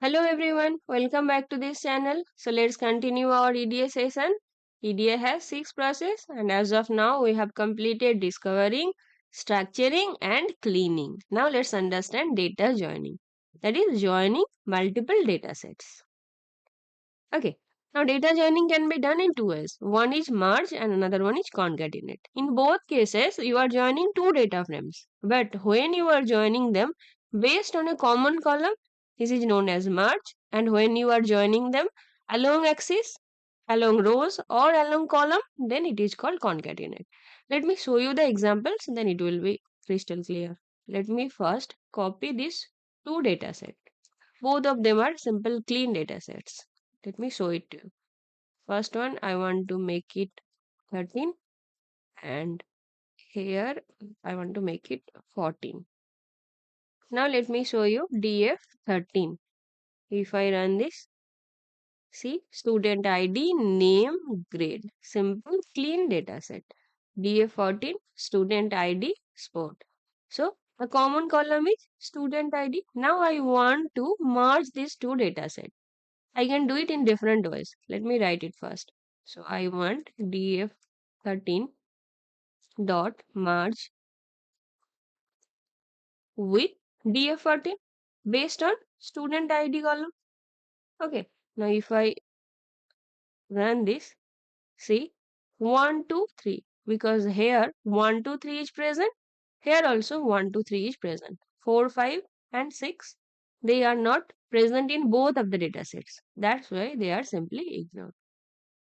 Hello everyone, welcome back to this channel. So let's continue our EDA session. EDA has 6 processes and as of now we have completed discovering, structuring and cleaning. Now let's understand data joining. That is joining multiple data sets. Okay. Now data joining can be done in two ways. One is merge and another one is concatenate. In both cases, you are joining two data frames. But when you are joining them based on a common column, this is known as merge. And when you are joining them along axis, along rows or along column, then it is called concatenate. Let me show you the examples, then it will be crystal clear. Let me first copy these two data sets. Both of them are simple clean data sets. Let me show it to you. First one, I want to make it 13 and here I want to make it 14. Now let me show you DF13. If I run this, see student ID, name, grade. Simple clean data set. DF14, student ID, sport. So the common column is student ID. Now I want to merge these two data sets. I can do it in different ways. Let me write it first. So I want df13 dot merge with df14 based on student ID column. Okay. Now if I run this, see 1, 2, 3 because here 1, 2, 3 is present. Here also 1, 2, 3 is present. 4, 5 and 6 they are not present in both of the data sets. That's why they are simply ignored.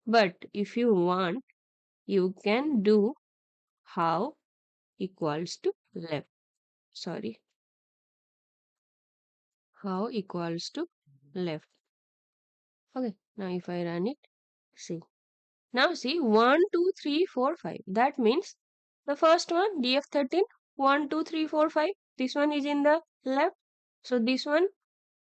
But if you want, you can do how equals to left. Sorry, how equals to left. Okay, now if I run it, see. Now see 1, 2, 3, 4, 5. That means the first one, DF13, 1, 2, 3, 4, 5. This one is in the left. So this one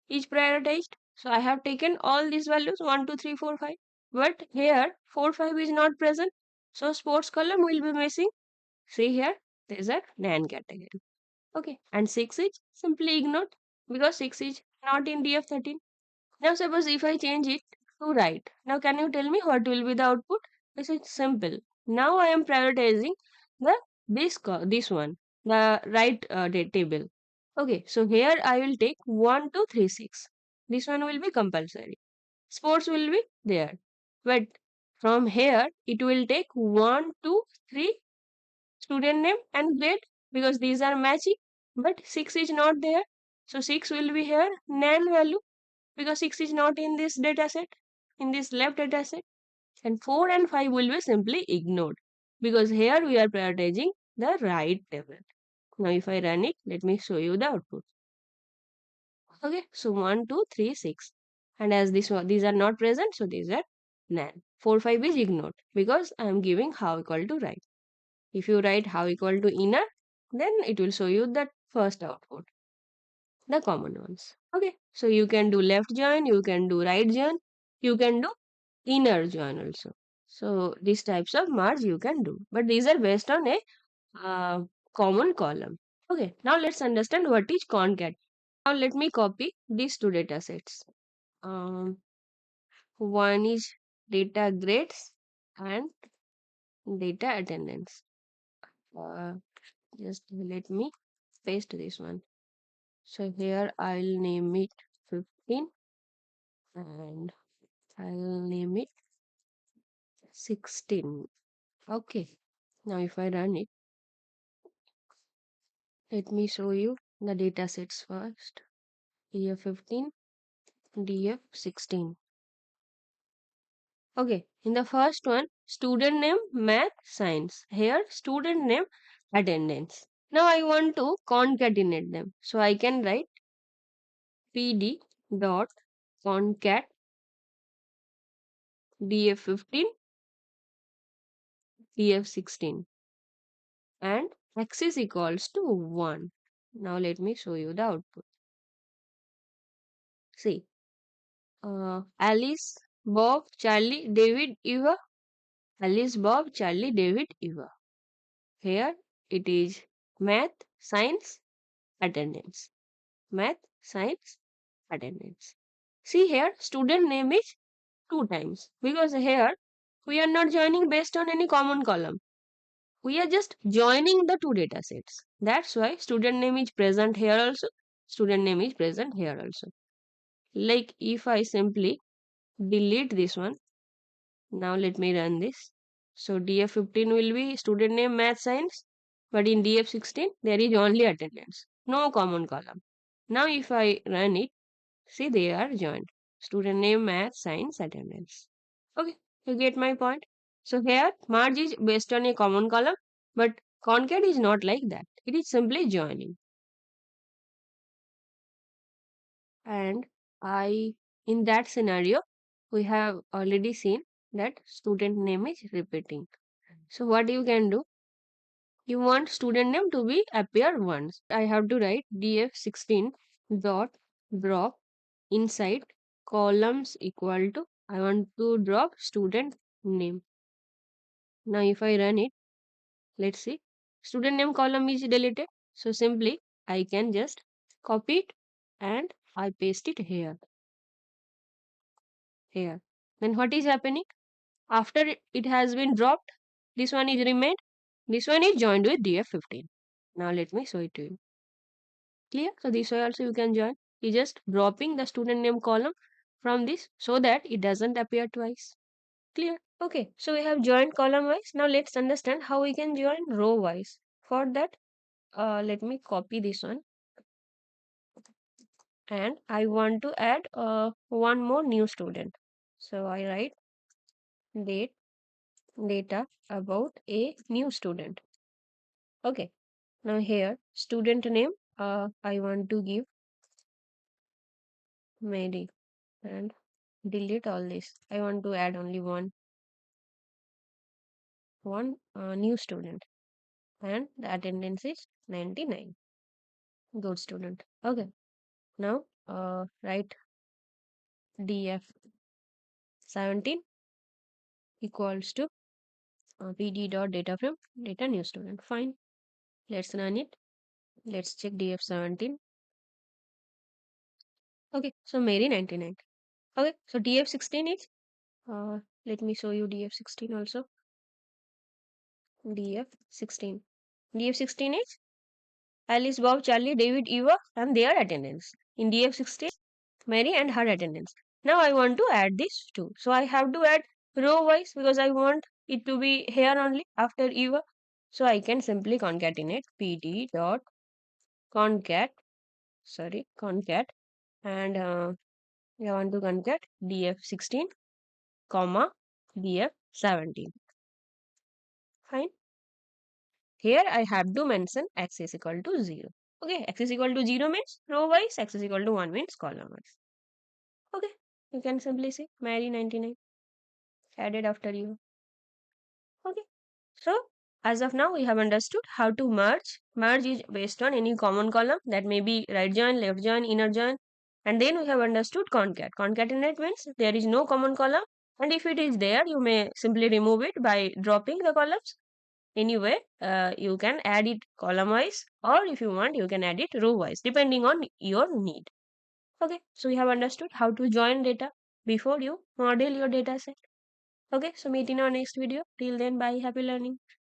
is prioritized. So I have taken all these values 1, 2, 3, 4, 5. But here 4, 5 is not present. So sports column will be missing. See here, there is a NaN category. Okay, and 6 is simply ignored because 6 is not in DF13. Now suppose if I change it to right. Now can you tell me what will be the output? This is simple. Now I am prioritizing the this one, the right table. Okay, so here I will take 1, 2, 3, 6. This one will be compulsory. Sports will be there. But from here it will take 1, 2, 3 student name and grade because these are matching, but 6 is not there. So 6 will be here NaN value because 6 is not in this data set, in this left data set. And 4 and 5 will be simply ignored because here we are prioritizing the right table. Now if I run it, let me show you the output. Okay, so 1, 2, 3, 6. And as this one, these are not present, so these are NaN. 4, 5 is ignored because I am giving how equal to right. If you write how equal to inner, then it will show you that first output, the common ones. Okay, so you can do left join, you can do right join, you can do inner join also. So these types of merge you can do, but these are based on a uh, common column. Okay, now let's understand what is concat. Now let me copy these two data sets. Um, one is data grades and data attendance. Uh, just let me paste this one. So here I'll name it 15 and I'll name it 16. Okay. Now if I run it, let me show you the data sets first. DF15, DF16. Okay. In the first one, student name, math, science. Here, student name, attendance. Now I want to concatenate them. So I can write pd dot concat df15 df16 and axis equals to 1. Now let me show you the output. See, Alice, Bob, Charlie, David, Eva. Alice, Bob, Charlie, David, Eva. Here it is math, science, attendance. Math, science, attendance. See here, student name is 2 times because here we are not joining based on any common column. We are just joining the two data sets. That's why student name is present here also. Student name is present here also. Like if I simply delete this one, now let me run this. So DF15 will be student name math science, but in DF16 there is only attendance, no common column. Now if I run it, see they are joined. Student name math science attendance. Okay, you get my point. So here merge is based on a common column, but concat is not like that. It is simply joining. And I in that scenario we have already seen that student name is repeating. So what you can do, you want student name to be appear once. I have to write df16 dot drop inside columns equal to, I want to drop student name. Now if I run it, let's see, student name column is deleted. So simply I can just copy it and I paste it here. Then what is happening? After it has been dropped, this one is remained. This one is joined with df15. Now let me show it to you. Clear? So this way also you can join. You just dropping the student name column from this so that it doesn't appear twice. Clear? Okay. So we have joined column wise. Now let's understand how we can join row wise. For that, let me copy this one and I want to add one more new student. So I write date data about a new student. Okay. Now here student name I want to give Mary and delete all this. I want to add only one new student and the attendance is 99. Good student. Okay. Now write df17 equals to pd dot data frame data new student. Fine. Let's run it. Let's check df17. Okay. So Mary 99. Okay. So df16 is let me show you df16 also. df16. df16 is Alice, Bob, Charlie, David, Eva, and their attendance. In DF16, Mary and her attendance. Now I want to add this too. So I have to add row wise because I want it to be here only after Eva. So I can simply concatenate pd dot concat, concat, and I want to concat df16, comma df17. Fine. Here I have to mention x is equal to 0. Okay, x is equal to 0 means row wise, x is equal to 1 means column wise. Okay, you can simply say Mary 99 added after you. Okay, so as of now we have understood how to merge. Merge is based on any common column, that may be right join, left join, inner join, and then we have understood concat. Concatenate means there is no common column, and if it is there you may simply remove it by dropping the columns. Anyway, you can add it column wise, or if you want you can add it row wise depending on your need. Okay, so we have understood how to join data before you model your data set. Okay, so meet in our next video. Till then, bye. Happy learning.